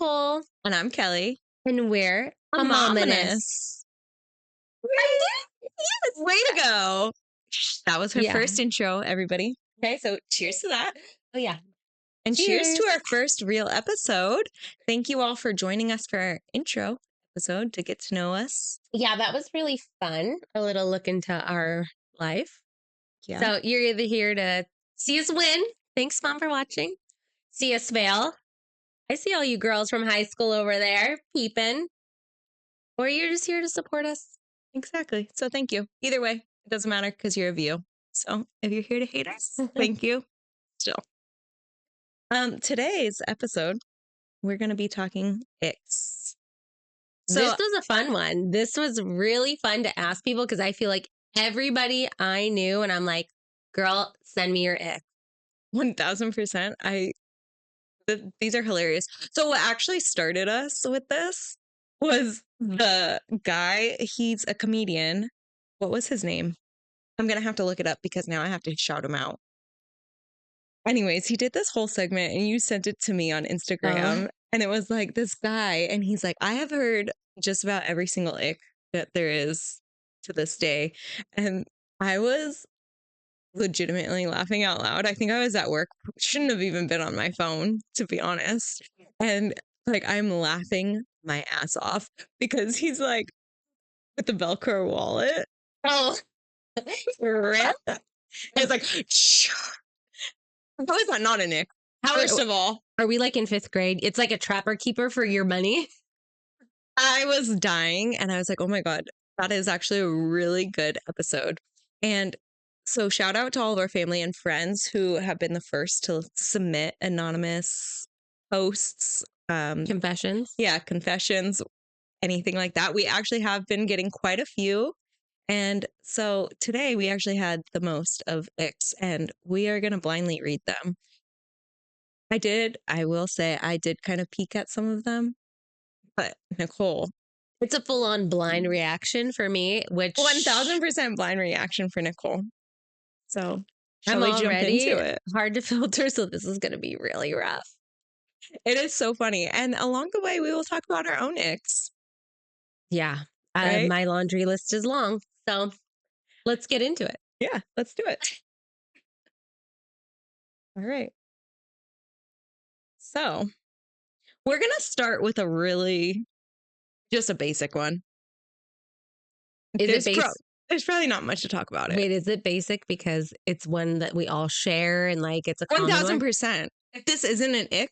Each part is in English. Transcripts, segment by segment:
Nicole. And I'm Kelly. And we're Amominous. I did. Yes. Way to go. That was her Yeah. first intro, everybody. Okay, so cheers to that. Oh, yeah. And cheers to our first real episode. Thank you all for joining us for our intro episode to get to know us. Yeah, that was really fun. A little look into our life. Yeah. So you're either here to see us win. Thanks, Mom, for watching. See us fail. I see all you girls from high school over there peeping. Or you're just here to support us. Exactly. So thank you. Either way, it doesn't matter because you're a view. So if you're here to hate us, thank you. Still. Today's episode, we're going to be talking icks. So, this was a fun one. This was really fun to ask people because I feel like everybody I knew, and I'm like, girl, send me your ick. 1000%. These are hilarious. So what actually started us with this was the guy. He's a comedian. What was his name? I'm going to have to look it up because now I have to shout him out. Anyways, he did this whole segment and you sent it to me on Instagram. And it was like this guy. And he's like, I have heard just about every single ick that there is to this day. And I was legitimately laughing out loud. I think I was at work. Shouldn't have even been on my phone, to be honest. And like, I'm laughing my ass off because he's like with the Velcro wallet. Oh, it's like, how is that not an ick? First of all, are we like in 5th grade? It's like a trapper keeper for your money. I was dying and I was like, oh my God, that is actually a really good episode. And so shout out to all of our family and friends who have been the first to submit anonymous posts. Confessions. Yeah, confessions, anything like that. We actually have been getting quite a few. And so today we actually had the most of icks and we are going to blindly read them. I will say I did kind of peek at some of them, but Nicole. It's a full-on blind reaction for me, which 1000% blind reaction for Nicole. So I'm we jump into it? Hard to filter, so this is going to be really rough. It is so funny. And along the way, we will talk about our own icks. Yeah. Right? My laundry list is long, so let's get into it. Yeah, let's do it. All right. So we're going to start with just a basic one. Is it basic? There's probably not much to talk about it. Wait, is it basic because it's one that we all share and like it's a common 1000%. If this isn't an ick,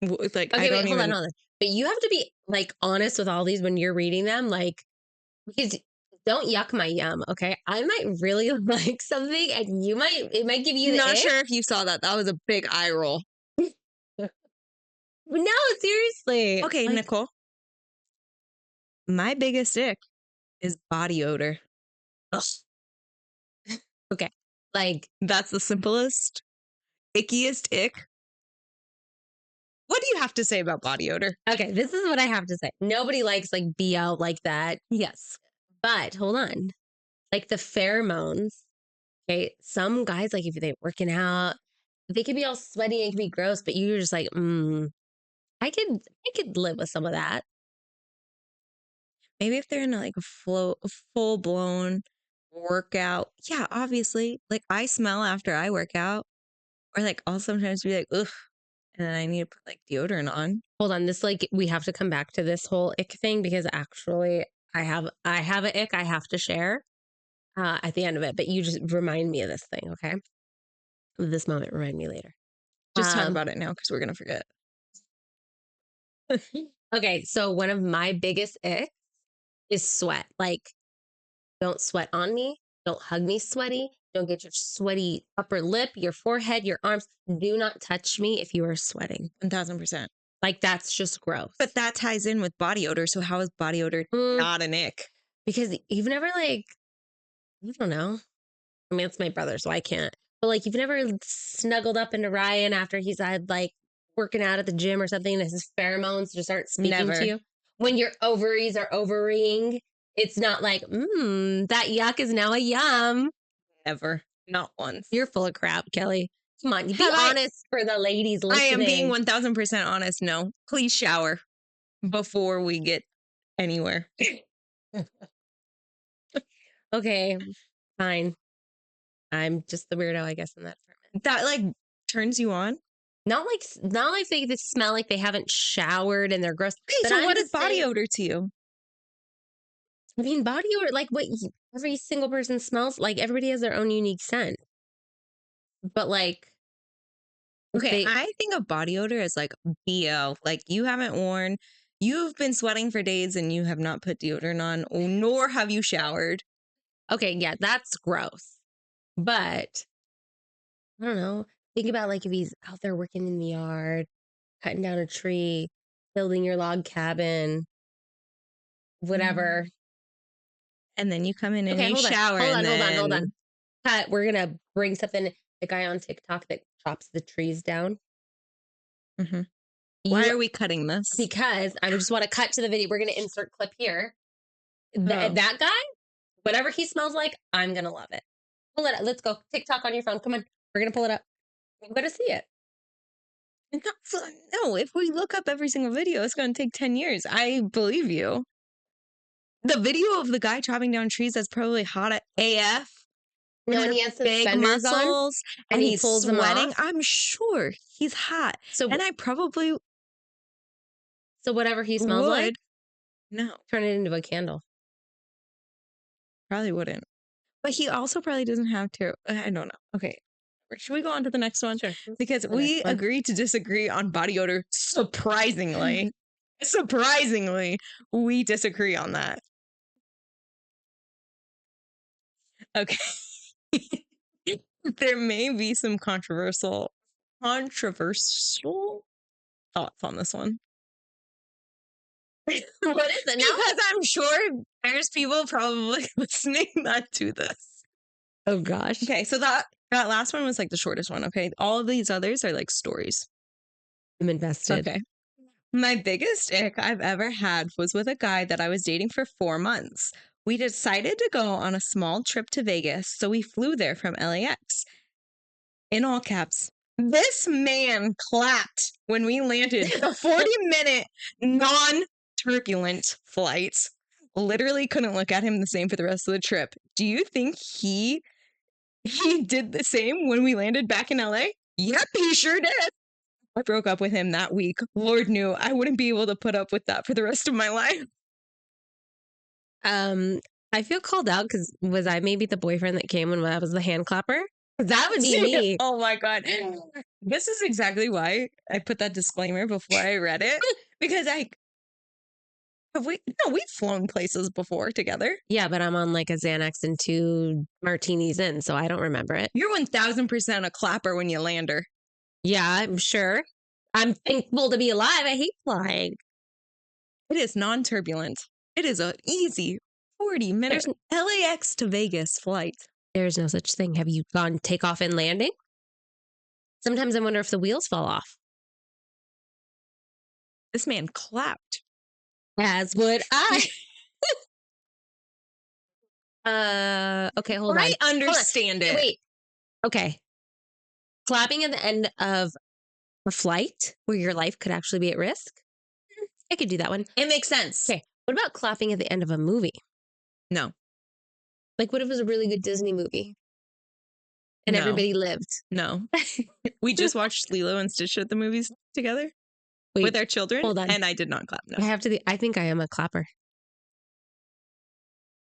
like okay, hold on. But you have to be like honest with all these when you're reading them, like because don't yuck my yum, okay? I might really like something and it might give you the Not ick. sure if you saw that. That was a big eye roll. No, seriously. Okay, like, Nicole. My biggest ick is body odor. Ugh. Okay. Like that's the simplest, ickiest ick. What do you have to say about body odor? Okay, this is what I have to say. Nobody likes like BO like that. Yes. But hold on. Like the pheromones. Okay. Some guys, like if they're working out, they could be all sweaty and it could be gross, but you're just like, I could live with some of that. Maybe if they're in like a full blown workout. Yeah, obviously. Like I smell after I work out. Or like I'll sometimes be like, ugh. And then I need to put like deodorant on. Hold on. This like we have to come back to this whole ick thing because actually I have an ick I have to share at the end of it. But you just remind me of this thing, okay? This moment, remind me later. Just talk about it now because we're gonna forget. Okay, so one of my biggest icks is sweat. Like, don't sweat on me. Don't hug me sweaty. Don't get your sweaty upper lip, your forehead, your arms. Do not touch me if you are sweating. 1000%. Like, that's just gross. But that ties in with body odor. So how is body odor not an ick? Because you've never like, I don't know. I mean, it's my brother, so I can't. But like, you've never snuggled up into Ryan after he's had like working out at the gym or something and his pheromones just aren't speaking to you. When your ovaries are ovarying, it's not like, that yuck is now a yum. Never. Not once. You're full of crap, Kelly. Come on, be Have I- honest for the ladies I listening. am being 1000% honest. No, please shower before we get anywhere. Okay, fine. I'm just the weirdo, I guess, in that department. That like turns you on. Not like they smell like they haven't showered and they're gross. Okay, But so I'm what is just body saying, odor to you? I mean, body odor, like what every single person smells like. Everybody has their own unique scent. But like, Okay, they I think of body odor as like BO. Like you've been sweating for days and you have not put deodorant on, nor have you showered. okay, yeah, that's gross. But I don't know. Think about like if he's out there working in the yard, cutting down a tree, building your log cabin, whatever. And then you come in and Okay, you hold on. shower Hold and on, hold on, hold then on. Cut. We're gonna bring something. The guy on TikTok that chops the trees down. Mhm. Why You are we cutting this? because I just want to cut to the video. We're gonna insert clip here. That guy, whatever he smells like, I'm gonna love it. Pull it up. Let's go. TikTok on your phone. Come on. We're gonna pull it up. I'm gonna see it. No, if we look up every single video, it's going to take 10 years. I believe you. The video of the guy chopping down trees that's probably hot at AF. No, and he has Big suspenders on, muscles and he he's pulls them sweating. off. I'm sure he's hot. So, And I probably so whatever he smells like, would. No, turn it into a candle. probably wouldn't. But he also probably doesn't have to. I don't know. Okay. Should we go on to the next one? Sure. Because we agree to disagree on body odor. Surprisingly, we disagree on that. Okay. There may be some controversial thoughts on this one. What is it now? Because I'm sure there's people probably listening that do this. Oh gosh. Okay, so that last one was like the shortest one. Okay, all of these others are like stories. I'm invested. Okay. My biggest ick I've ever had was with a guy that I was dating for 4 months. We decided to go on a small trip to Vegas, so we flew there from LAX. In all caps, this man clapped when we landed a 40-minute non-turbulent flight. Literally couldn't look at him the same for the rest of the trip. Do you think he did the same when we landed back in LA? Yep, he sure did. I broke up with him that week. Lord knew I wouldn't be able to put up with that for the rest of my life. I feel called out because was I maybe the boyfriend that came when I was the hand clapper? That would be me. Oh my God. This is exactly why I put that disclaimer before I read it. Because we've flown places before together. Yeah, but I'm on like a Xanax and 2 martinis in, so I don't remember it. You're 1000% a clapper when you land her. Yeah, I'm sure. I'm thankful to be alive. I hate flying. It is non-turbulent. It is an easy 40-minute LAX to Vegas flight. There's no such thing. Have you gone takeoff and landing? Sometimes I wonder if the wheels fall off. This man clapped. As would I. Okay, hold on. I understand it. Wait. Okay. Clapping at the end of a flight where your life could actually be at risk? I could do that one. It makes sense. Okay. What about clapping at the end of a movie? No. Like, what if it was a really good Disney movie and No. everybody lived? No. We just watched Lilo and Stitch at the movies together with our children. Hold on. And I did not clap. No. I think I am a clapper.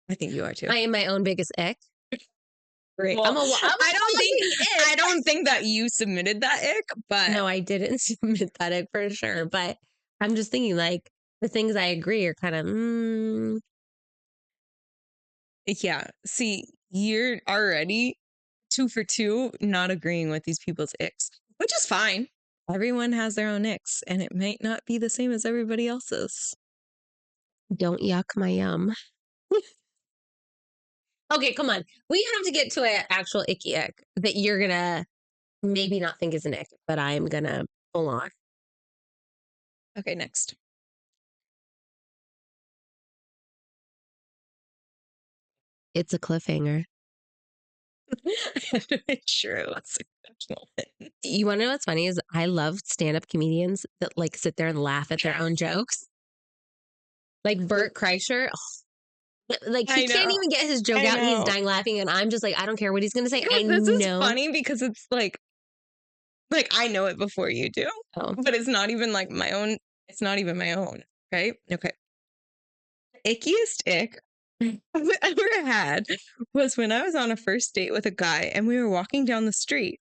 I think you are too. I am my own biggest ick. Great. Well, I don't think that you submitted that ick, but no, I didn't submit that ick for sure. But I'm just thinking like the things I agree are kind of yeah. See, you're already 2 for 2 not agreeing with these people's icks, which is fine. Everyone has their own icks, and it might not be the same as everybody else's. Don't yuck my yum. Okay, come on. We have to get to an actual icky ick that you're gonna maybe not think is an ick, but I'm gonna pull on. Okay, next. It's a cliffhanger. I had to make sure it was exceptional. You want to know what's funny is I love stand-up comedians that like sit there and laugh at their own jokes. Like Bert Kreischer, like he I can't know. even get his joke I out and he's know. dying laughing, and I'm just like, I don't care what he's gonna say. I This is know. funny because it's like I know it before you do, Oh. but it's not even like my own. It's not even my own, right? Okay. Ickiest ick I've ever had was when I was on a first date with a guy and we were walking down the street.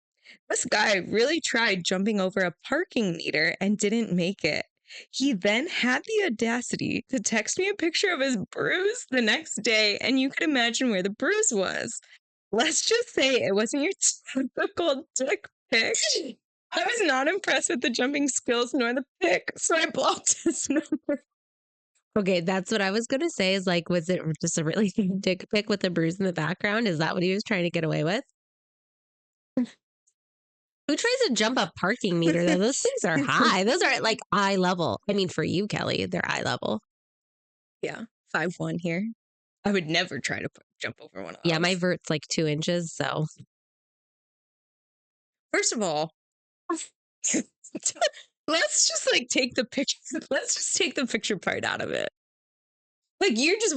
This guy really tried jumping over a parking meter and didn't make it. He then had the audacity to text me a picture of his bruise the next day, and you could imagine where the bruise was. Let's just say it wasn't your typical dick pic. I was not impressed with the jumping skills nor the pic, so I blocked his number. Okay, that's what I was gonna say. Is like, was it just a really big dick pic with a bruise in the background? Is that what he was trying to get away with? Who tries to jump a parking meter though? Those things are high. Those are at like eye level. I mean, for you, Kelly, they're eye level. Yeah, 5'1" here. I would never try to jump over one of those. Yeah, my vert's like 2 inches. So First of all, let's just like take the picture. Let's just take the picture part out of it. Like you're just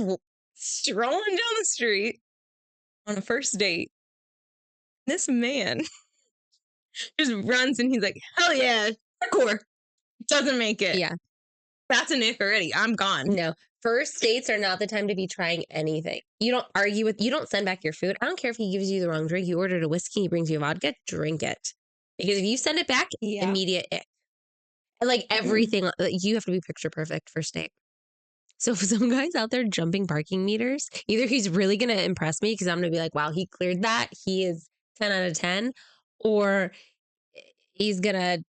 strolling down the street on a first date. This man just runs and he's like, "Hell yeah, parkour!" Doesn't make it. yeah, That's an ick already. I'm gone. no. First dates are not the time to be trying anything. You don't argue with, you don't send back your food. I don't care if he gives you the wrong drink. You ordered a whiskey, he brings you a vodka, drink it. Because if you send it back, Yeah. immediate ick. And like everything, you have to be picture perfect first date. So if some guy's out there jumping parking meters, either he's really going to impress me because I'm going to be like, wow, he cleared that. He is 10 out of 10. Or he's going to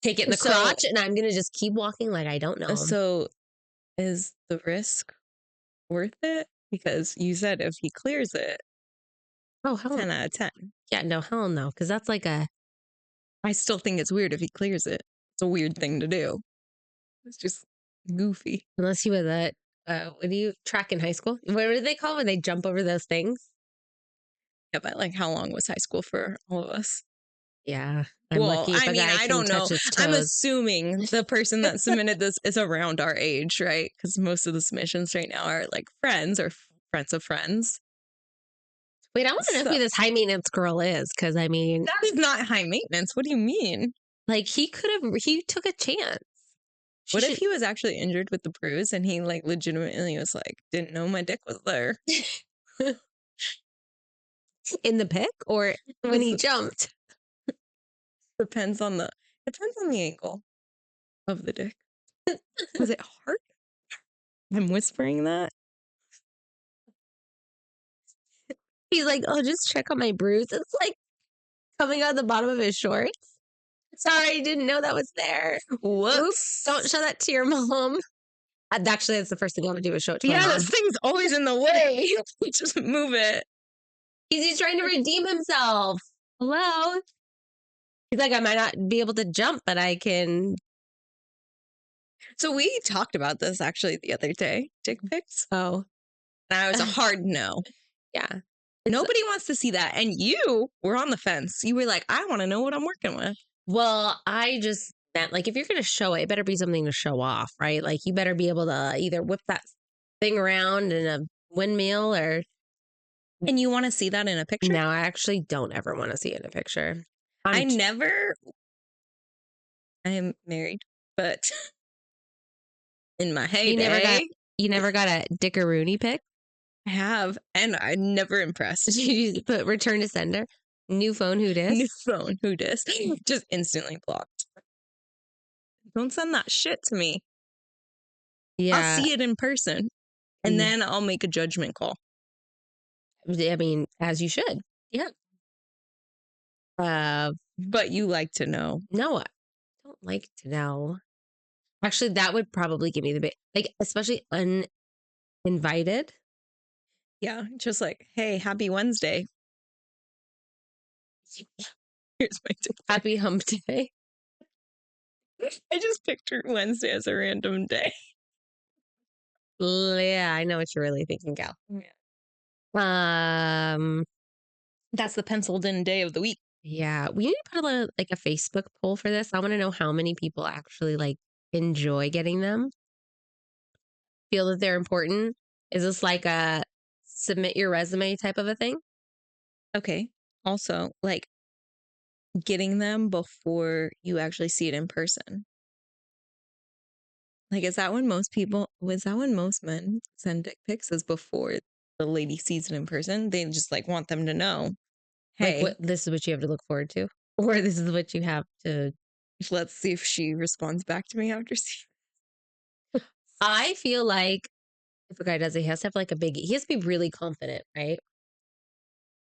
take it in the crotch and I'm going to just keep walking like I don't know him. So is the risk worth it? Because you said if he clears it, Oh, hell 10 no. out of 10. Yeah, no, hell no. Because that's like a, I still think it's weird if he clears it. It's a weird thing to do. It's just goofy. unless you were that, what do you track in high school? What do they call when they jump over those things? Yeah, but like how long was high school for all of us? Yeah. I'm lucky if a guy I can don't know. touch his I'm toes. assuming the person that submitted this is around our age, right? Because most of the submissions right now are like friends or friends of friends. Wait, I want to know who this high maintenance girl is. Because I mean, That is not high maintenance. What do you mean? like he took a chance. What if he was actually injured with the bruise and he like legitimately was like, didn't know my dick was there? In the pic or when he jumped? Depends on the angle of the dick. Was it hard? I'm whispering that. He's like, oh, just check on my bruise. It's like coming out the bottom of his shorts. Sorry, didn't know that was there. Whoops. Oops, don't show that to your mom. Actually, that's the first thing I want to do is show it to my mom. This thing's always in the way. Just move it. He's trying to redeem himself. Hello? He's like, I might not be able to jump, but I can. So we talked about this actually the other day. Dick pics. Oh. And I was a hard no. Yeah. Nobody wants to see that. And you were on the fence. You were like, I want to know what I'm working with. Well, I just meant like if you're going to show it, it better be something to show off, right? Like you better be able to either whip that thing around in a windmill or. And you want to see that in a picture? No, I actually don't ever want to see it in a picture. I am married, but in my heyday. You never got a dickaroony pic? I have, and I'm never impressed. Did you put return to sender? New phone, who dis? New phone, who dis? Just instantly blocked. Don't send that shit to me. Yeah. I'll see it in person, and then I'll make a judgment call. I mean, as you should. Yeah. But you like to know. No, I don't like to know. Actually, that would probably give me the bit, like, especially uninvited. Yeah, just like, hey, happy Wednesday. Here's my tip. Happy hump day. I just pictured Wednesday as a random day. Yeah, I know what you're really thinking, gal. Yeah. That's the penciled in day of the week. Yeah, we need to put like a Facebook poll for this. I want to know how many people actually like enjoy getting them, feel that they're important. Is this like a submit your resume type of a thing? Okay. Also, like getting them before you actually see it in person. Like, is that when most men send dick pics is before the lady sees it in person? They just like want them to know, Like hey, what this is what you have to look forward to, or this is what you have to. let's see if she responds back to me after seeing. I feel like if a guy does it, he has to have like a big. He has to be really confident, right?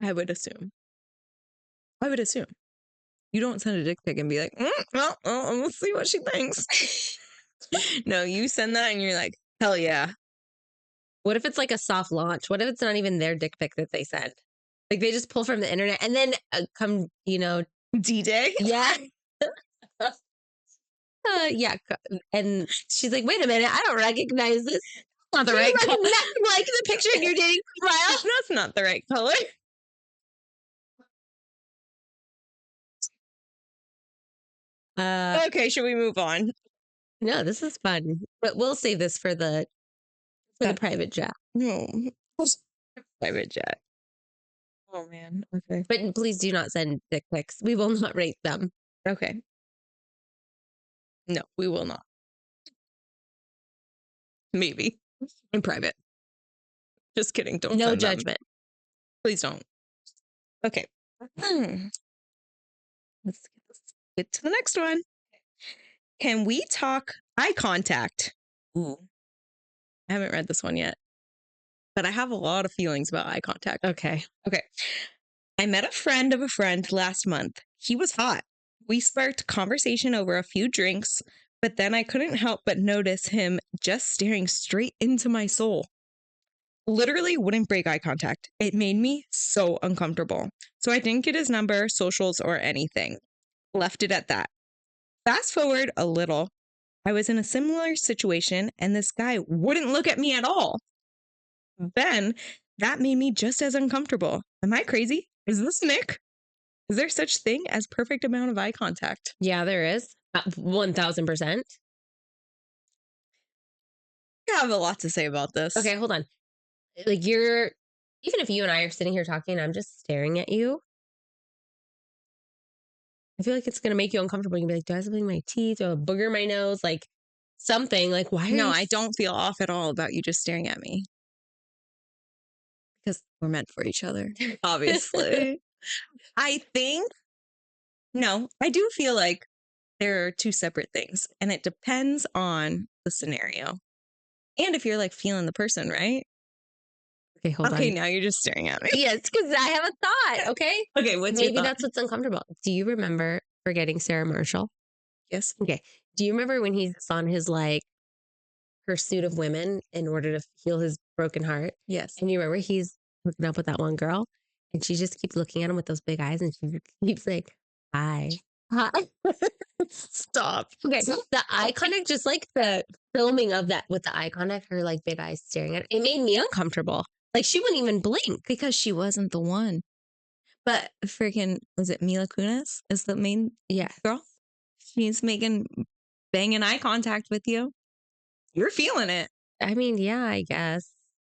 I would assume. I would assume. You don't send a dick pic and be like, well, let's see what she thinks. No, you send that and you're like, hell yeah. What if it's like a soft launch? What if it's not even their dick pic that they send? Like they just pull from the internet and then come, D-Day? yeah. Yeah. And she's like, wait a minute, I don't recognize this. Not the Do you right color. recognize like the picture in your dating profile? That's not the right color. Okay, should we move on? No, this is fun. But we'll save this for the private jet. No. Private jet. Oh man. Okay. But please do not send dick pics. We will not rate them. Okay. No, we will not. Maybe. In private. Just kidding. Don't No send them. judgment. Please don't. Okay. Let's get to the next one. Can we talk eye contact? Ooh. I haven't read this one yet, but I have a lot of feelings about eye contact. Okay. Okay. I met a friend of a friend last month. He was hot. We sparked conversation over a few drinks, but then I couldn't help but notice him just staring straight into my soul. Literally wouldn't break eye contact. It made me so uncomfortable. So I didn't get his number, socials, or anything. Left it at that. Fast forward a little. I was in a similar situation and this guy wouldn't look at me at all. Then that made me just as uncomfortable. Am I crazy? Is this Nick? Is there such thing as perfect amount of eye contact? Yeah, there is. 1000%. I have a lot to say about this. Okay, hold on. Like even if you and I are sitting here talking, I'm just staring at you. I feel like it's going to make you uncomfortable. You're going to be like, do I have something in my teeth or a booger in my nose? Like something. Like, why are No, you? I don't feel off at all about you just staring at me. Because we're meant for each other, obviously. I do feel like there are two separate things and it depends on the scenario. And if you're like feeling the person, right? Okay, hold on. Okay, now you're just staring at me. Yes, because I have a thought. Okay. Okay, what's your Maybe thought? that's what's uncomfortable. Do you remember forgetting Sarah Marshall? Yes. Okay. Do you remember when he's on his like pursuit of women in order to heal his broken heart? Yes. And you remember he's hooking up with that one girl and she just keeps looking at him with those big eyes and she keeps like, hi. Hi. Stop. Okay. The eye contact, just like the filming of that with the eye contact, her like big eyes staring at it made me uncomfortable. Like she wouldn't even blink. Because she wasn't the one. But freaking, was it Mila Kunis is the main girl? She's banging eye contact with you. You're feeling it. I mean, yeah, I guess.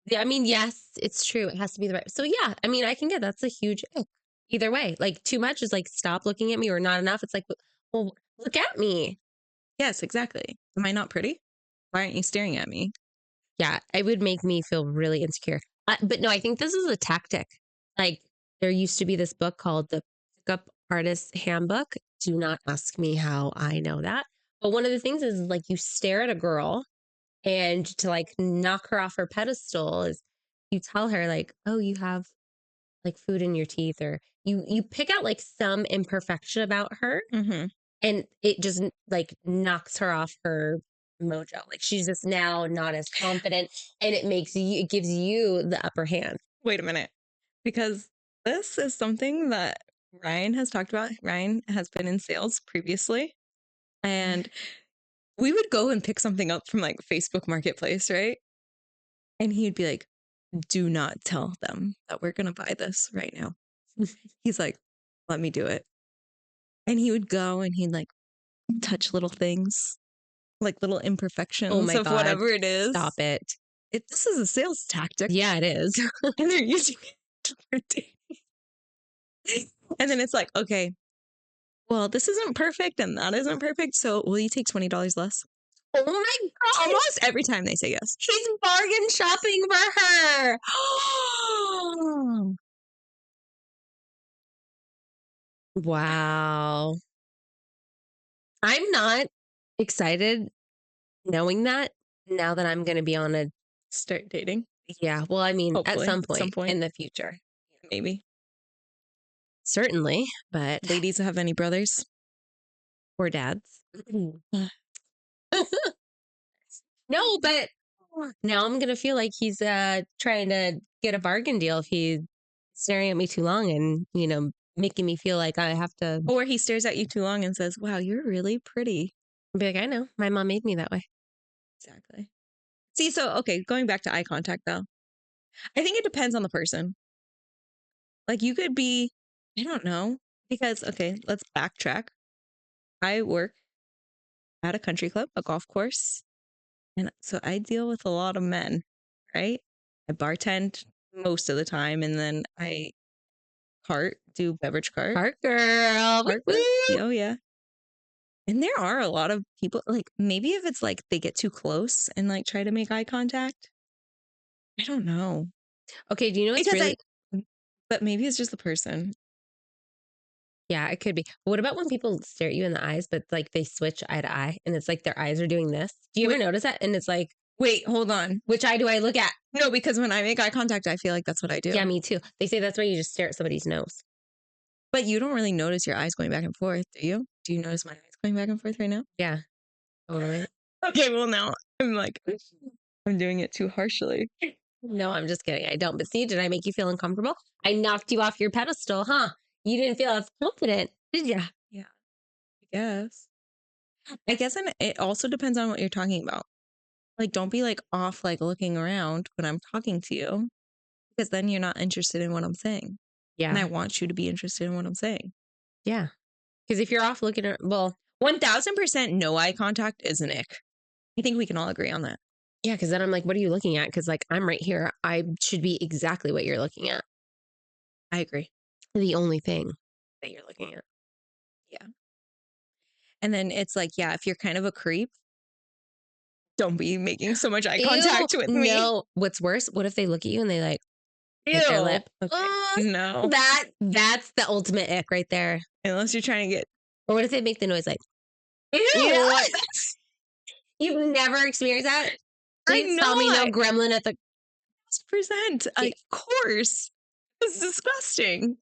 Yeah, I mean, yes, it's true. It has to be the right. So yeah, I mean, I can get that's a huge ick. Either way. Like too much is like stop looking at me or not enough. It's like, well, look at me. Yes, exactly. Am I not pretty? Why aren't you staring at me? Yeah, it would make me feel really insecure. But no, I think this is a tactic. Like there used to be this book called the Pickup Artist Handbook. Do not ask me how I know that. But one of the things is like you stare at a girl and to like knock her off her pedestal is you tell her like, oh, you have like food in your teeth or you pick out like some imperfection about her Mm-hmm. and it just like knocks her off her mojo. Like she's just now not as confident and it gives you the upper hand. Wait a minute. Because this is something that Ryan has talked about. Ryan has been in sales previously. And we would go and pick something up from like Facebook Marketplace, right? And he'd be like, do not tell them that we're going to buy this right now. He's like, let me do it. And he would go and he'd like touch little things, like little Oh imperfections my of God. whatever it is. Stop it. This is a sales tactic. Yeah, it is. And they're using it for dating. And then it's like, okay, well, this isn't perfect and that isn't perfect. So will you take $20 less? Oh my God. Almost every time they say yes. He's bargain shopping for her. Wow. I'm not excited knowing that now that I'm going to be on a, Start dating. yeah, well, I mean, Hopefully, at some point in the future. Maybe. Certainly, but Ladies have any brothers? or dads. No, but now I'm going to feel like he's trying to get a bargain deal if he's staring at me too long and, you know, making me feel like I have to Or he stares at you too long and says, wow, you're really pretty. be like, I know, my mom made me that way. Exactly. See, so, okay, going back to eye contact though, I think it depends on the person. Like you could be, I don't know, because, okay, let's backtrack. I work at a country club, a golf course. And so I deal with a lot of men, right? I bartend most of the time and then I do beverage cart. Cart girl. Cart Woo, girl. woo. Oh, yeah. And there are a lot of people, like maybe if it's like they get too close and like try to make eye contact. I don't know. Okay, do you know what's Because really but maybe it's just the person. yeah, it could be. But what about when people stare at you in the eyes, but like they switch eye to eye and it's like their eyes are doing this? Do you ever notice that? And it's like, Wait, hold on. which eye do I look at? No, because when I make eye contact, I feel like that's what I do. Yeah, me too. They say that's why you just stare at somebody's nose. But you don't really notice your eyes going back and forth, do you? Do you notice my eyes going back and forth right now? Yeah. Totally. Okay, well now I'm like, I'm doing it too harshly. No, I'm just kidding. I don't. But see, did I make you feel uncomfortable? I knocked you off your pedestal, huh? You didn't feel as confident, did you? Yeah, I guess. I guess and it also depends on what you're talking about. Like, don't be like off, like looking around when I'm talking to you, because then you're not interested in what I'm saying. And I Yeah. want you to be interested in what I'm saying. Yeah. Because if you're off looking at, well, 1000% no eye contact is an ick. I think we can all agree on that. yeah, because then I'm like, what are you looking at? Because like I'm right here. I should be exactly what you're looking at. I agree. The only thing that you're looking at. Yeah. And then it's like, yeah, if you're kind of a creep, don't be making so much eye contact with me. No. What's worse? What if they look at you and they like bite their lip? Okay. No. That's the ultimate ick right there. Unless you're trying to get. Or what if they make the noise like, Ew. know, you've never experienced that? Please tell me no gremlin at the percent. Yeah. Of course. It's disgusting.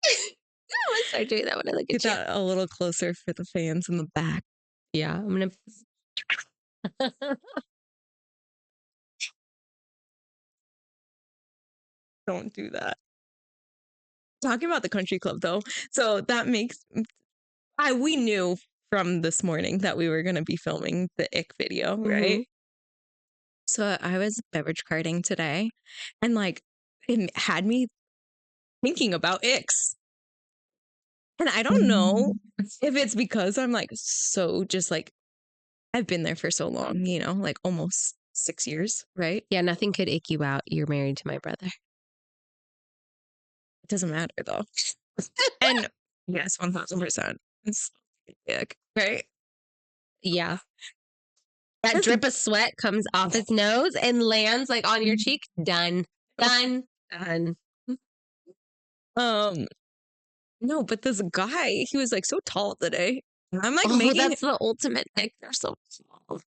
I'm gonna start doing that when I look Get at you. that a little closer for the fans in the back. Yeah, I'm gonna. Don't do that. Talking about the country club though. So that makes we knew from this morning that we were gonna be filming the ick video, right? Mhm. So I was beverage carting today and like it had me thinking about icks. And I don't know if it's because I'm like so just like I've been there for so long, you know, like almost 6 years, right? Yeah, nothing could ick you out. You're married to my brother. It doesn't matter though. And yes, 1000%. It's ick, right? Yeah. That drip of sweat comes off his nose and lands like on your cheek. Done. Done. Done. No, but this guy, he was like so tall today. And I'm like Oh, making that's the ultimate ick. They're so small.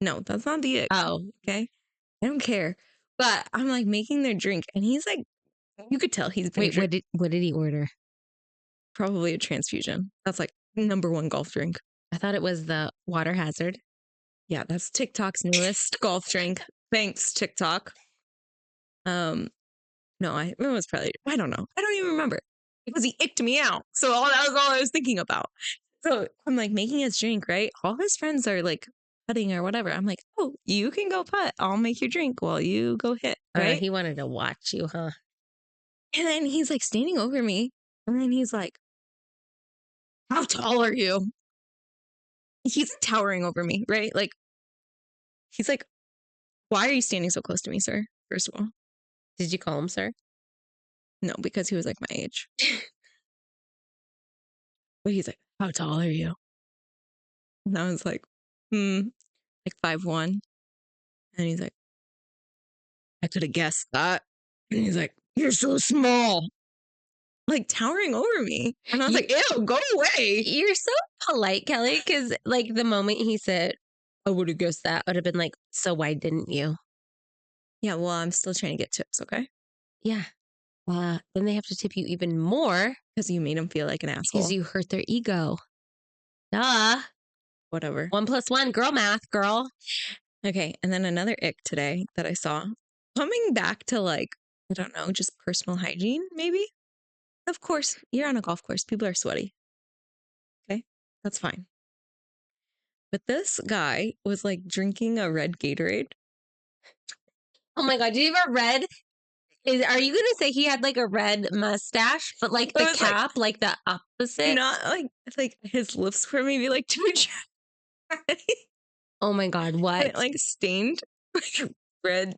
No, that's not the ick. Oh, Okay. I don't care. But I'm like making their drink and he's like, you could tell he's been wait. What did he order? probably a transfusion. That's like number one golf drink. I thought it was the water hazard. Yeah, that's TikTok's newest golf drink. Thanks, TikTok. No, it was probably, I don't know. I don't even remember because he icked me out. So that was all I was thinking about. So I'm like making his drink, right? All his friends are like putting or whatever. I'm like, oh, you can go putt. I'll make your drink while you go hit, right? He wanted to watch you, huh? And then he's like standing over me. And then he's like, how tall are you? He's towering over me, right? Like, he's like, why are you standing so close to me, sir? First of all, Did you call him, sir? no, because he was like my age. But he's like, how tall are you? And I was like, like 5'1". And he's like, I could have guessed that. And he's like, you're so small. Like towering over me. And I was You- like, ew, go away. You're so polite, Kelly, because like the moment he said, I would have guessed that, I would have been like, so why didn't you? Yeah, well, I'm still trying to get tips, okay? Yeah. Then they have to tip you even more Because you made him feel like an asshole. because you hurt their ego. Duh. Whatever. 1 + 1, girl math, girl. Okay, and then another ick today that I saw. Coming back to like, I don't know, just personal hygiene, maybe? Of course, you're on a golf course. People are sweaty. Okay, that's fine. But this guy was like drinking a red Gatorade. Oh my God. Did you ever read? Are you going to say he had like a red mustache, but like It the was like, cap, like the opposite? not like his lips were maybe like too dry. Oh my God. And What? it like stained like red.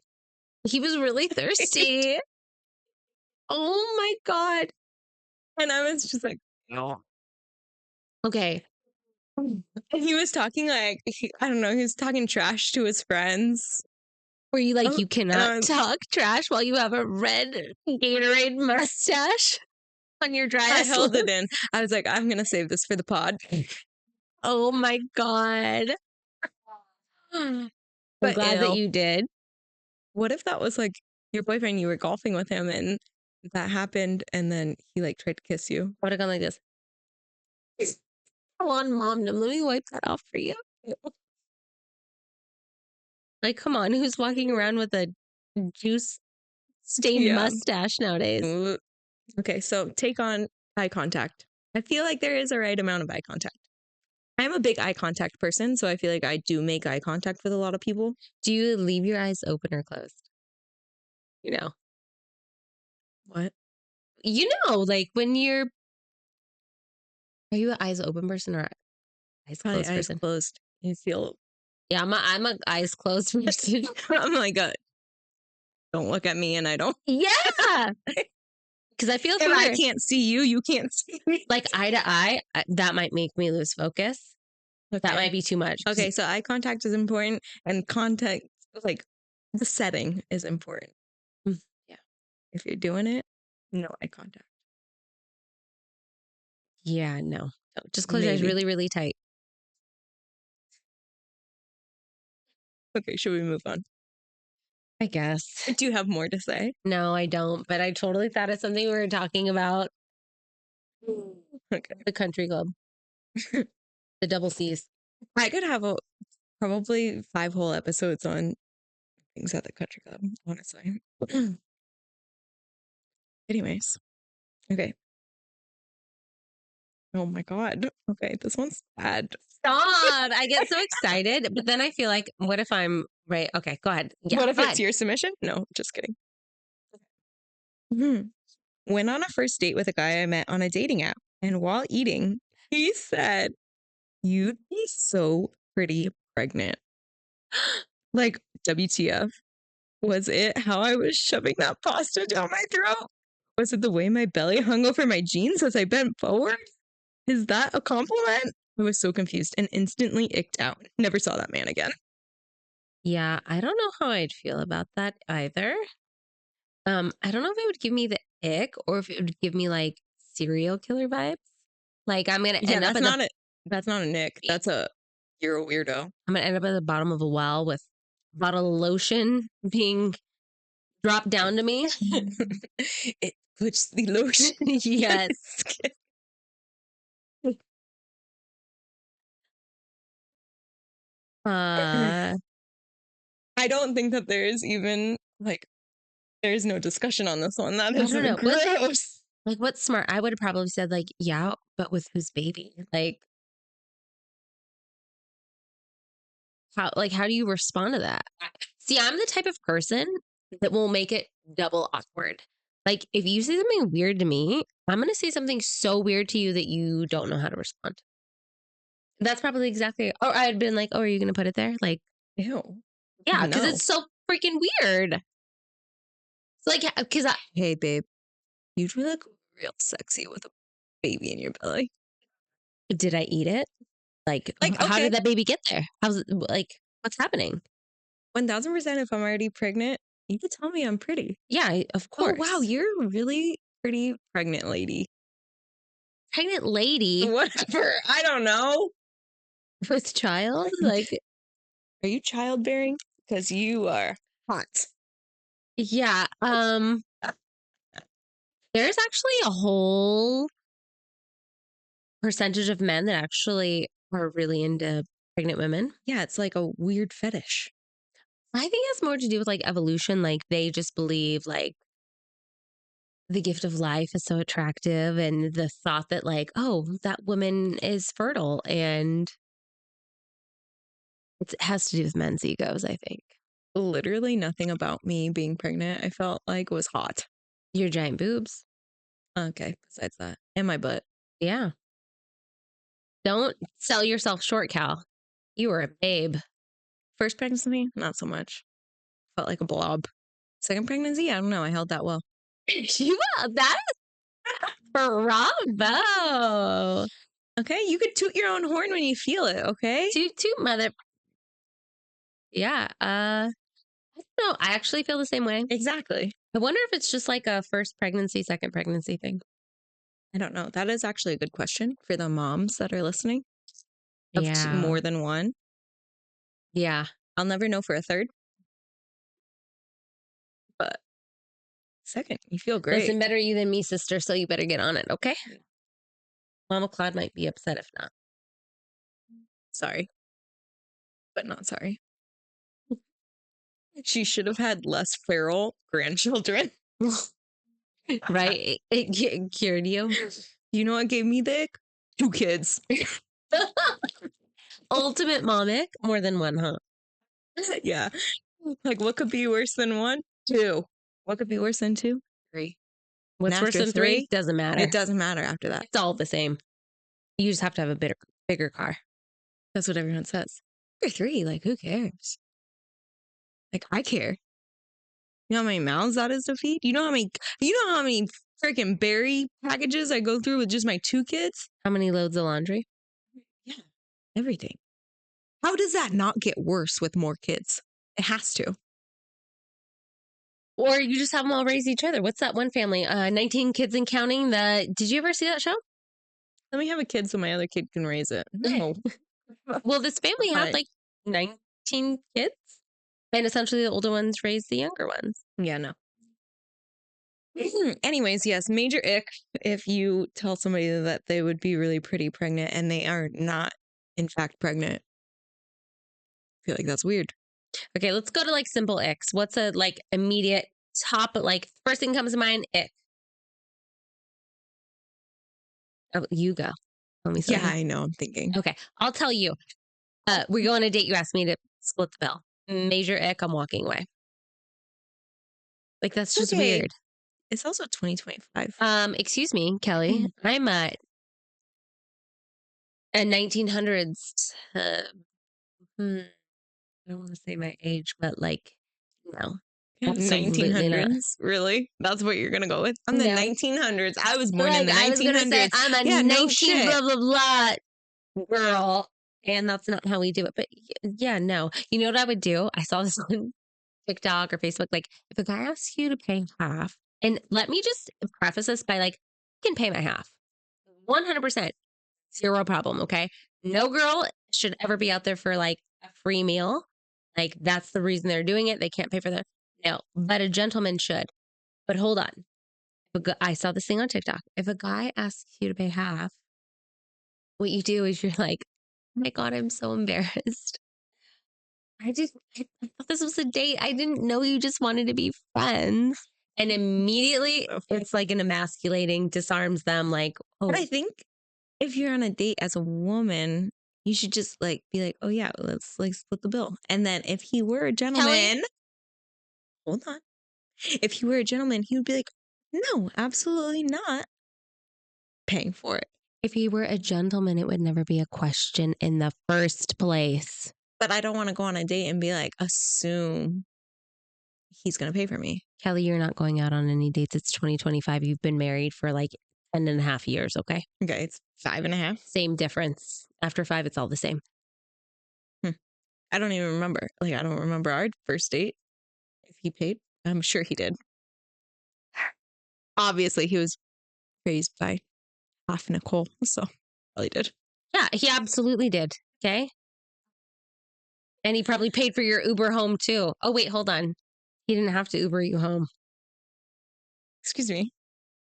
He was really thirsty. Oh my God. And I was just like, no. Okay. And he was talking like, I don't know, he was talking trash to his friends. Were you like, Oh, you cannot talk trash while you have a red Gatorade mustache on your I driest held lip? it in. I was like, I'm going to save this for the pod. Oh my God. I'm But glad that ew, you did. what if that was like your boyfriend, you were golfing with him and that happened and then he like tried to kiss you? I would have gone like this. Come on, mom. Let me wipe that off for you. Like, come on. Who's walking around with a juice stained Yeah. mustache nowadays? Ooh. Okay, so take on eye contact. I feel like there is a right amount of eye contact. I'm a big eye contact person, so I feel like I do make eye contact with a lot of people. Do you leave your eyes open or closed? You know, What? like when are you an eyes open person or eyes Probably closed eyes person? closed. You feel. Yeah, I'm a eyes closed person. I'm like, don't look at me, and I don't. Yeah. Because I feel If I for can't see you, you can't see me. like eye to eye, that might make me lose focus. Okay. That might be too much. Okay, so eye contact is important, and contact, like the setting, is important. Mm. Yeah. If you're doing it, no eye contact. Yeah, no. Just close your eyes Maybe. really, really tight. Okay, should we move on? I guess. Do you have more to say? No, I don't. But I totally thought of something we were talking about. Okay. The country club. The double C's. I could have probably 5 whole episodes on things at the country club, honestly. Anyways, okay. Oh my God. Okay, this one's bad. Stop. I get so excited. But then I feel like, what if I'm right? Okay, go ahead. Yeah. What if go it's ahead. your submission? No, just kidding. Went on a first date with a guy I met on a dating app, and while eating, he said, "You'd be so pretty pregnant." Like, WTF? Was it how I was shoving that pasta down my throat? Was it the way my belly hung over my jeans as I bent forward? Is that a compliment? I was so confused and instantly icked out. Never saw that man again. Yeah, I don't know how I'd feel about that either. I don't know if it would give me the ick or if it would give me like serial killer vibes. Like I'm gonna Yeah, end up that's not a nick. That's a you're a weirdo. I'm gonna end up at the bottom of a well with a bottle of lotion being dropped down to me. It puts the lotion. Yes. I don't think that there's even like there's no discussion on this one. That I is don't know. gross. Like what's smart? I would have probably said like, yeah, but with whose baby? How do you respond to that? See, I'm the type of person that will make it double awkward. Like, if you say something weird to me, I'm going to say something so weird to you that you don't know how to respond. That's probably exactly, or I'd been like, oh, are you going to put it there? Like, Ew. yeah, because No. it's so freaking weird. It's like, because Hey, babe, you'd look real sexy with a baby in your belly. did I eat it? Like, Like, how okay, did that baby get there? How's it, like, what's happening? 1000% if I'm already pregnant, you could tell me I'm pretty. Yeah, of Oh, course. wow, you're a really pretty pregnant lady. Pregnant lady Whatever. I don't know. with child? Like, Are you childbearing? Because you are hot. yeah. There's actually a whole percentage of men that actually are really into pregnant women. Yeah, it's like a weird fetish. I think it has more to do with like evolution. Like they just believe like the gift of life is so attractive and the thought that like, oh, that woman is fertile and it has to do with men's egos, I think. Literally nothing about me being pregnant I felt like was hot. Your giant boobs. Okay, besides that. And my butt. Yeah. Don't sell yourself short, Cal. You were a babe. First pregnancy, not so much. Felt like a blob. Second pregnancy, I don't know. I held that well. You that is bravo. Okay, you could toot your own horn when you feel it, okay? Toot toot mother. Yeah. I don't know. I actually feel the same way. Exactly. I wonder if it's just like a first pregnancy, second pregnancy thing. I don't know. That is actually a good question for the moms that are listening of Yeah. more than one. Yeah. I'll never know for a third. But second, you feel great. Listen, better you than me, sister. So you better get on it, okay? Mama Claude might be upset if not. Sorry, but not sorry. She should have had less feral grandchildren. Right? It cured you. You know what gave me the ick? 2 kids. Ultimate momic. More than one, huh? Yeah. Like, what could be worse than 1? 2. What could be worse than 2? 3. What's And worse after than 3? 3, Doesn't matter. it doesn't matter after that. It's all the same. You just have to have a bigger car. That's what everyone says. After 3, like, who cares? Like, I care. You know how many mouths that is to feed? You know how many freaking berry packages I go through with just my 2 kids? How many loads of laundry? Yeah, everything. How does that not get worse with more kids? It has to. Or you just have them all raise each other. What's that one family? 19 kids and counting. Did you ever see that show? Let me have a kid so my other kid can raise it. No. Well, this family had like 19 kids. And essentially the older ones raised the younger ones. Yeah, no. Anyways, yes, major ick if you tell somebody that they would be really pretty pregnant and they are not, in fact, pregnant. I feel like that's weird. Okay, let's go to like simple icks. What's a like immediate top, like first thing comes to mind, ick. Oh, you go. Tell me Yeah, something. I know. I'm thinking. Okay, I'll tell you. We go on a date. You asked me to split the bill. Major ick. I'm walking away. Like that's just Okay. weird. It's also 2025. Excuse me, Kelly. I'm a 1900s. I don't want to say my age, but like, no, absolutely 1900s? not. Really? That's what you're going to go with? I'm the No. 1900s. I was born in Like the 1900s. I was gonna say I'm a Yeah, 19 no shit. blah blah blah girl, and that's not how we do it. But yeah, no. You know what I would do? I saw this on TikTok or Facebook. Like, if a guy asks you to pay half, and let me just preface this by like, you can pay my half, 100%, zero problem. Okay, no girl should ever be out there for like a free meal. Like that's the reason they're doing it. They can't pay for their no, but a gentleman should. But hold on. I saw this thing on TikTok. If a guy asks you to pay half, what you do is you're like, oh my God, I'm so embarrassed. I thought this was a date. I didn't know you just wanted to be friends. And immediately it's like an emasculating, disarms them like, oh. But I think if you're on a date as a woman, you should just like be like, oh yeah, let's like split the bill. And then if he were a gentleman, hold on. If he were a gentleman, he would be like, No, absolutely not paying for it. If he were a gentleman, it would never be a question in the first place. But I don't want to go on a date and be like, assume he's going to pay for me. Kelly, you're not going out on any dates. It's 2025. You've been married for like 10 and a half years, okay? Okay, it's 5.5. Same difference. After 5, it's all the same. I don't even remember. Like, I don't remember our first date. If he paid, I'm sure he did. Obviously, he was praised by half Nicole, so probably did. Yeah, he absolutely did. Okay. And he probably paid for your Uber home too. Oh, wait, hold on. He didn't have to Uber you home. Excuse me.